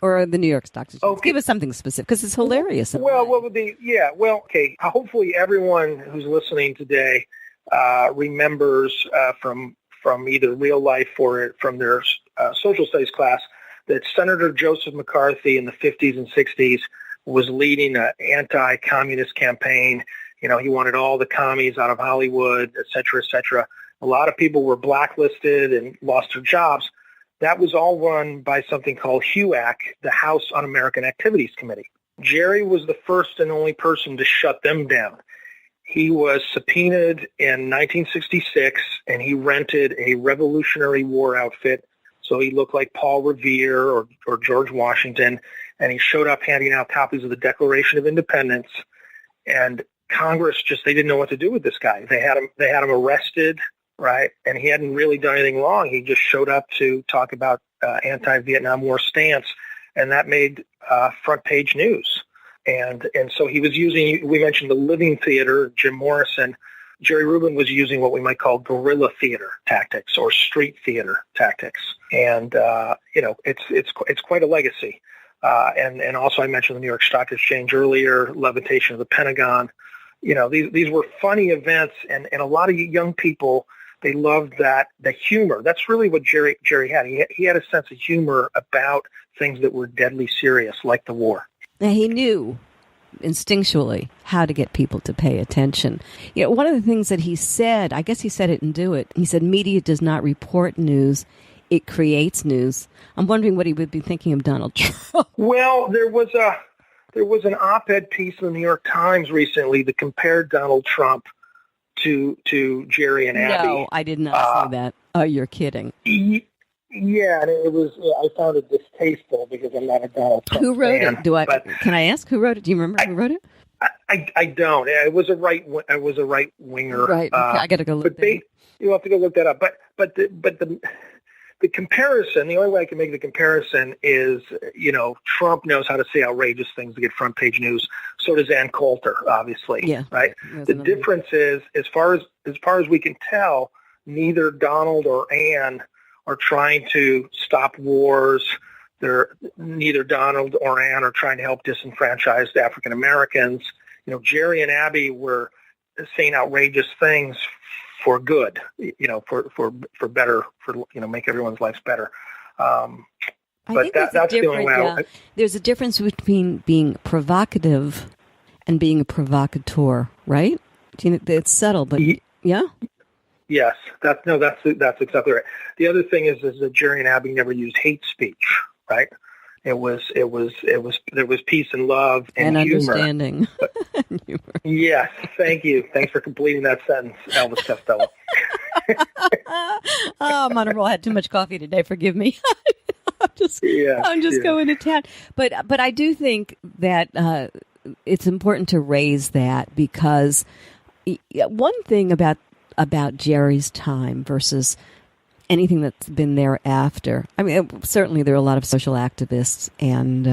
Or the New York Stock Exchange. Okay. Give us something specific, because it's hilarious. Okay. Hopefully everyone who's listening today remembers from either real life or from their social studies class that Senator Joseph McCarthy in the 50s and 60s was leading an anti-communist campaign. He wanted all the commies out of Hollywood, et cetera, et cetera. A lot of people were blacklisted and lost their jobs. That was all run by something called HUAC, the House Un-American Activities Committee. Jerry was the first and only person to shut them down. He was subpoenaed in 1966, and he rented a Revolutionary War outfit, so he looked like Paul Revere or George Washington, and he showed up handing out copies of the Declaration of Independence, and Congress they didn't know what to do with this guy. They had him arrested, right? And he hadn't really done anything wrong. He just showed up to talk about anti-Vietnam War stance, and that made front page news. And so he was using, we mentioned the Living Theater, Jim Morrison. Jerry Rubin was using what we might call guerrilla theater tactics or street theater tactics. And, it's quite a legacy. And also I mentioned the New York Stock Exchange earlier, levitation of the Pentagon. These were funny events, and a lot of young people, they loved the humor. That's really what Jerry had. He had a sense of humor about things that were deadly serious, like the war. Now, he knew instinctually how to get people to pay attention. One of the things that he said, I guess he said it in Do It, he said, media does not report news, it creates news. I'm wondering what he would be thinking of Donald Trump. Well, there was an op-ed piece in the New York Times recently that compared Donald Trump to Jerry and Abby. No, I did not say that. Oh, you're kidding. Yeah, and it was. I found it distasteful because I'm not a Donald Trump Who wrote fan, it? Can I ask who wrote it? Do you remember who wrote it? I don't. It was a right winger. Right. Okay, I got to go look. You have to go look that up. But the comparison. The only way I can make the comparison is, Trump knows how to say outrageous things to get front page news. So does Ann Coulter, obviously. Yeah. Right. The difference is, as far as we can tell, neither Donald or Ann are trying to stop wars. Neither Donald or Ann are trying to help disenfranchised African Americans. Jerry and Abby were saying outrageous things for good, for better, make everyone's lives better. But that's the only way. There's a difference between being provocative and being a provocateur, right? It's subtle, but yeah. Yes, that's exactly right. The other thing is that Jerry and Abby never used hate speech, right? There was peace and love and humor. Understanding. Yes, thank you. Thanks for completing that sentence, Elvis Costello. Oh, I'm on a roll. I had too much coffee today. Forgive me. I'm just going to town. But I do think that it's important to raise that, because one thing about Jerry's time versus anything that's been thereafter. I mean, certainly there are a lot of social activists and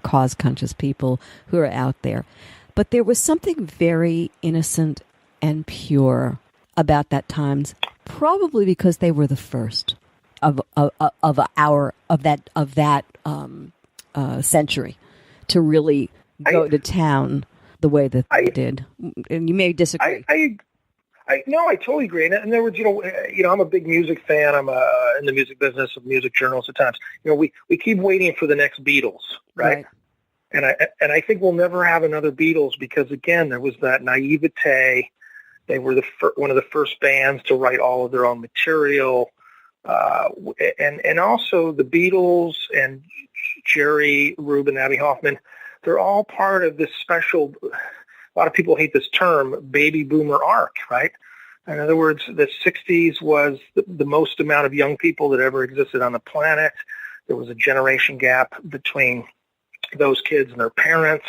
cause conscious people who are out there, but there was something very innocent and pure about that times, probably because they were the first of that century to really go to town the way that they did. And you may disagree. No, I totally agree. And in other words, I'm a big music fan. I'm in the music business of music journals at times. We keep waiting for the next Beatles, right? And I think we'll never have another Beatles because, again, there was that naivete. They were one of the first bands to write all of their own material. And also the Beatles and Jerry, Rubin, Abby Hoffman, they're all part of this special, a lot of people hate this term, baby boomer arc, right? In other words, the 60s was the most amount of young people that ever existed on the planet. There was a generation gap between those kids and their parents.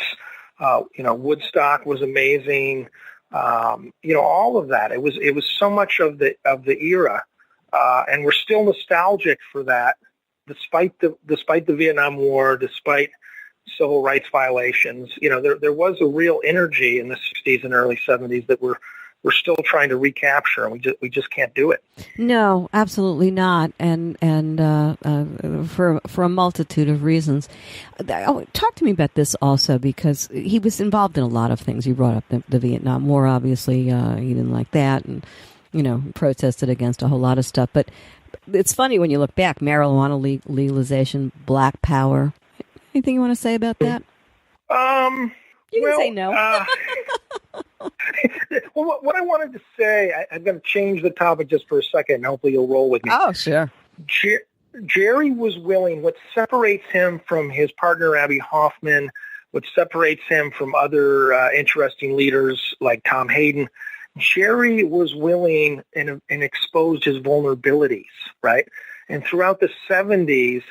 Woodstock was amazing. All of that. It was so much of the era, and we're still nostalgic for that, despite the Vietnam War, despite civil rights violations. There was a real energy in the 60s and early 70s that we're still trying to recapture, and we just can't do it. No, absolutely not, and for a multitude of reasons. Talk to me about this also, because he was involved in a lot of things. You brought up the Vietnam War, obviously. He didn't like that, and protested against a whole lot of stuff. But it's funny when you look back: marijuana legalization, Black Power. Anything you want to say about that? You can say no. Well, what I wanted to say, I'm going to change the topic just for a second, and hopefully you'll roll with me. Oh, sure. Jerry was willing. What separates him from his partner, Abby Hoffman, what separates him from other interesting leaders like Tom Hayden, Jerry was willing and exposed his vulnerabilities, right? And throughout the 70s,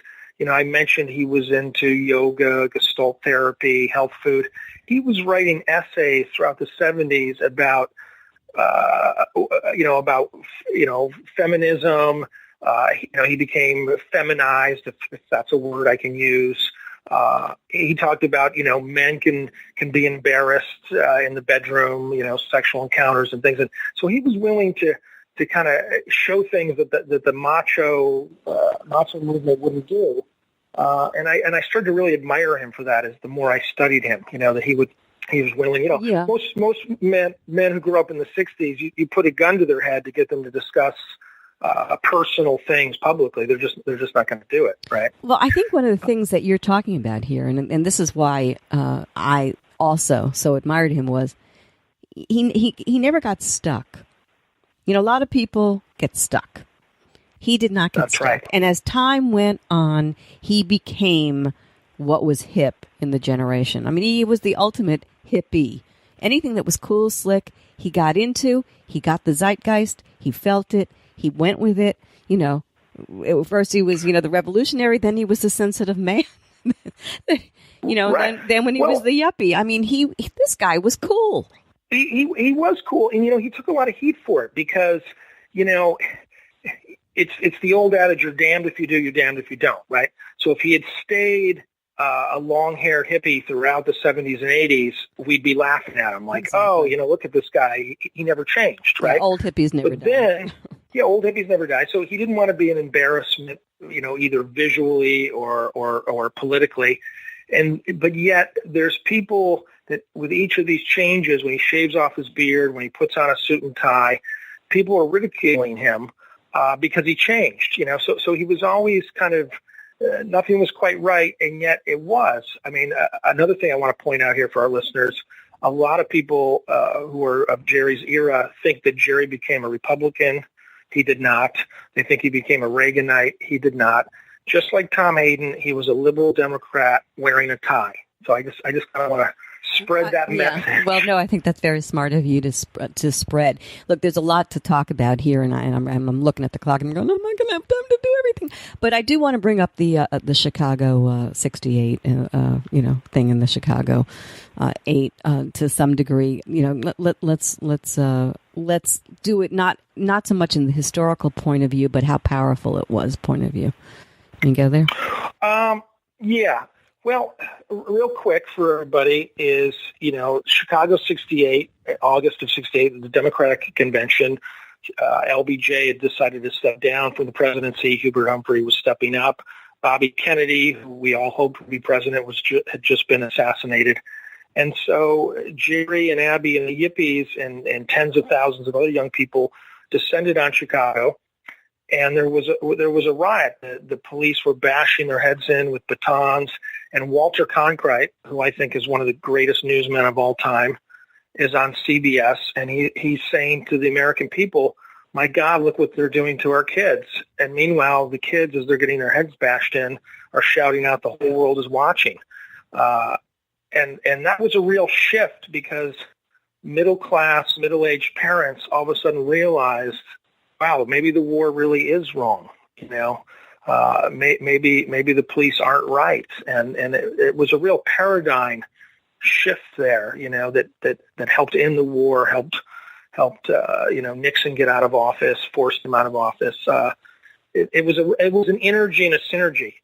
I mentioned he was into yoga, Gestalt therapy, health food. He was writing essays throughout the 70s about feminism. He became feminized, if that's a word I can use. He talked about, men can be embarrassed in the bedroom, sexual encounters and things. And so he was willing to kind of show things that the macho movement wouldn't do. And I started to really admire him for that as the more I studied him, that he was willing, Yeah. Most men who grew up in the 60s, you put a gun to their head to get them to discuss personal things publicly. They're just not going to do it, right? Well, I think one of the things that you're talking about here, and this is why I also so admired him, was he never got stuck. A lot of people get stuck. He did not get stuck. Right. And as time went on, he became what was hip in the generation. I mean, he was the ultimate hippie Anything that was cool, slick, he got into. He got the zeitgeist. He felt it. He went with it. First he was, the revolutionary. Then he was the sensitive man. Right. Then when he was the yuppie. I mean, this guy was cool. He was cool, and he took a lot of heat for it because it's the old adage: you're damned if you do, you're damned if you don't, right? So if he had stayed a long-haired hippie throughout the 70s and 80s, we'd be laughing at him like, exactly. Oh, look at this guy. He never changed, right? Yeah, old hippies never died. Then, old hippies never died. So he didn't want to be an embarrassment, either visually or politically. But yet there's people that with each of these changes, when he shaves off his beard, when he puts on a suit and tie, people are ridiculing him because he changed, So he was always kind of, nothing was quite right, and yet it was. I mean, another thing I want to point out here for our listeners, a lot of people who are of Jerry's era think that Jerry became a Republican. He did not. They think he became a Reaganite. He did not. Just like Tom Hayden, he was a liberal Democrat wearing a tie. So I just kind of want to spread that message. Yeah. Well, no, I think that's very smart of you to spread. Look, there's a lot to talk about here, and I'm looking at the clock and I'm going, I'm not going to have time to do everything. But I do want to bring up the Chicago 68, thing in the Chicago 8 to some degree. Let's do it not so much in the historical point of view, but how powerful it was point of view. Can you go there? Yeah. Well, real quick for everybody is, Chicago 68, August of 68, the Democratic Convention, LBJ had decided to step down from the presidency. Hubert Humphrey was stepping up. Bobby Kennedy, who we all hoped would be president, had just been assassinated. And so Jerry and Abby and the Yippies and tens of thousands of other young people descended on Chicago. And there was a riot. The police were bashing their heads in with batons. And Walter Cronkite, who I think is one of the greatest newsmen of all time, is on CBS, and he's saying to the American people, "My God, look what they're doing to our kids." And meanwhile, the kids, as they're getting their heads bashed in, are shouting out, "The whole world is watching." And that was a real shift because middle-class, middle-aged parents all of a sudden realized, wow, maybe the war really is wrong, maybe the police aren't right, and it was a real paradigm shift there, that helped end the war, helped Nixon get out of office, forced him out of office. It was an energy and a synergy.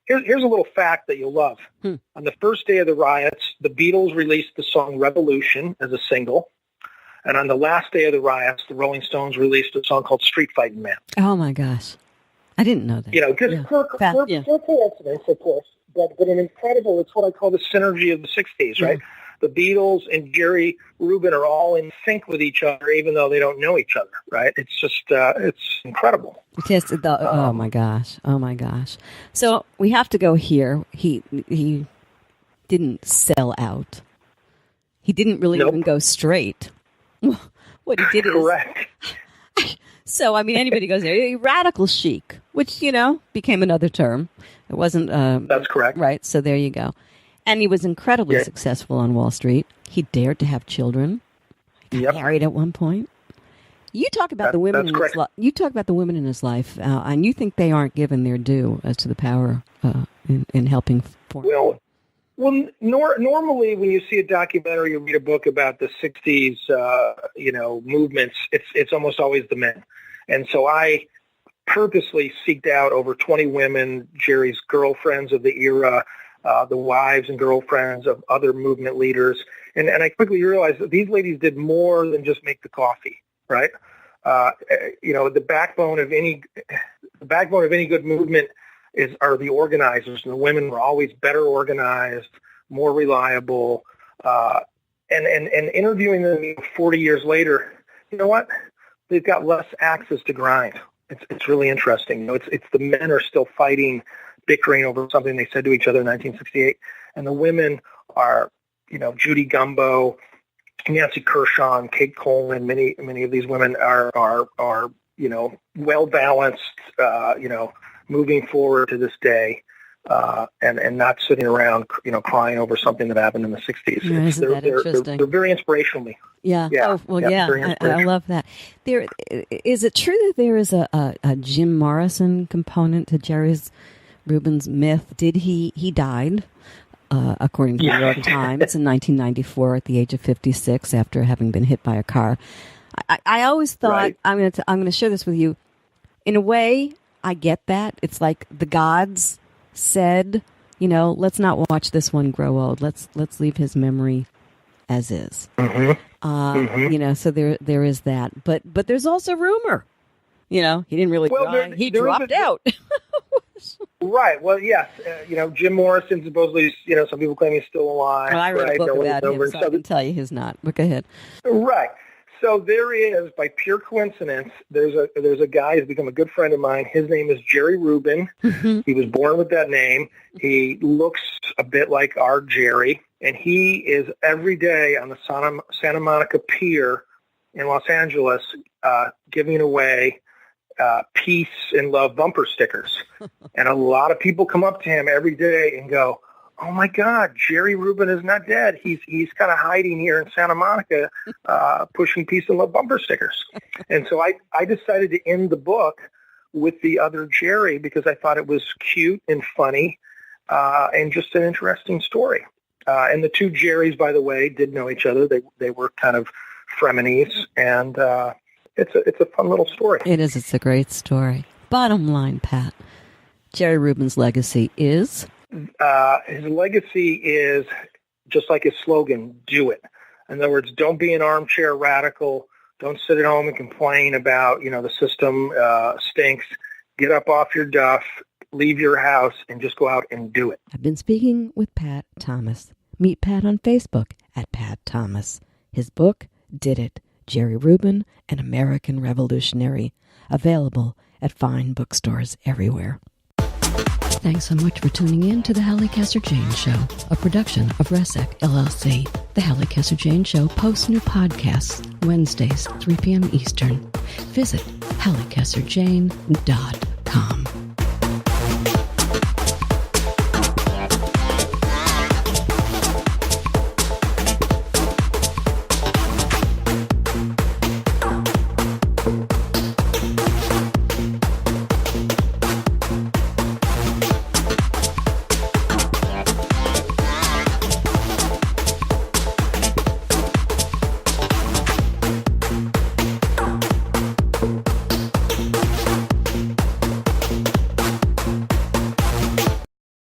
Here's a little fact that you'll love. On the first day of the riots, the Beatles released the song "Revolution" as a single. And on the last day of the riots, the Rolling Stones released a song called "Street Fighting Man." Oh, my gosh. I didn't know that. Just pure coincidence, of course, but an incredible, it's what I call the synergy of the 60s, right? The Beatles and Jerry Rubin are all in sync with each other, even though they don't know each other, right? It's just, it's incredible. Oh, my gosh. Oh, my gosh. So we have to go here. He didn't sell out. He didn't really even go straight. What he did is... Correct. So, I mean, anybody goes there. Radical chic, which, became another term. It wasn't... That's correct. Right, so there you go. And he was incredibly successful on Wall Street. He dared to have children. He got married at one point. You talk about the women in his life. You talk about the women in his life, and you think they aren't given their due as to the power in helping form. Well, normally when you see a documentary or read a book about the 60s, movements, it's almost always the men. And so I purposely seeked out over 20 women, Jerry's girlfriends of the era, the wives and girlfriends of other movement leaders. And I quickly realized that these ladies did more than just make the coffee, right? The backbone of any good movement are the organizers, and the women were always better organized, more reliable, and interviewing them 40 years later, you know what? They've got less axes to grind. It's really interesting. It's the men are still fighting, bickering over something they said to each other in 1968, and the women are, Judy Gumbo, Nancy Kershaw, and Kate Coleman. Many of these women are well balanced, moving forward to this day. and not sitting around, crying over something that happened in the 60s. Yeah, isn't that interesting? They're very inspirational. Yeah. Yeah. Oh, well, yeah. I love that. Is it true that there is a Jim Morrison component to Jerry Rubin's myth? He died, according to the New York Times, in 1994 at the age of 56 after having been hit by a car. I always thought, right. I'm going to share this with you. In a way, I get that. It's like the gods said, let's not watch this one grow old. Let's leave his memory as is. Mm-hmm. So there is that. But there's also rumor. He didn't really die. He dropped out. Right. Well, yes. Jim Morrison supposedly, some people claim he's still alive. Well, I read right? a book about him, so I can tell you he's not. But go ahead. Right. So there is, by pure coincidence, there's a guy who's become a good friend of mine. His name is Jerry Rubin. Mm-hmm. He was born with that name. He looks a bit like our Jerry, and he is every day on the Santa Monica Pier in Los Angeles giving away peace and love bumper stickers. And a lot of people come up to him every day and go, "Oh my God, Jerry Rubin is not dead. He's kind of hiding here in Santa Monica, pushing peace and love bumper stickers." And so I decided to end the book with the other Jerry because I thought it was cute and funny, and just an interesting story. And the two Jerrys, by the way, did know each other. They were kind of frenemies, and it's a fun little story. It is. It's a great story. Bottom line, Pat, Jerry Rubin's legacy is? His legacy is just like his slogan, do it. In other words, don't be an armchair radical. Don't sit at home and complain about, the system stinks. Get up off your duff, leave your house, and just go out and do it. I've been speaking with Pat Thomas. Meet Pat on Facebook at Pat Thomas. His book, Did It, Jerry Rubin, an American Revolutionary. Available at fine bookstores everywhere. Thanks so much for tuning in to the Halli Casser-Jayne Show, a production of Resec, LLC. The Halli Casser-Jayne Show posts new podcasts Wednesdays, 3 p.m. Eastern. Visit hallicasserjayne.com.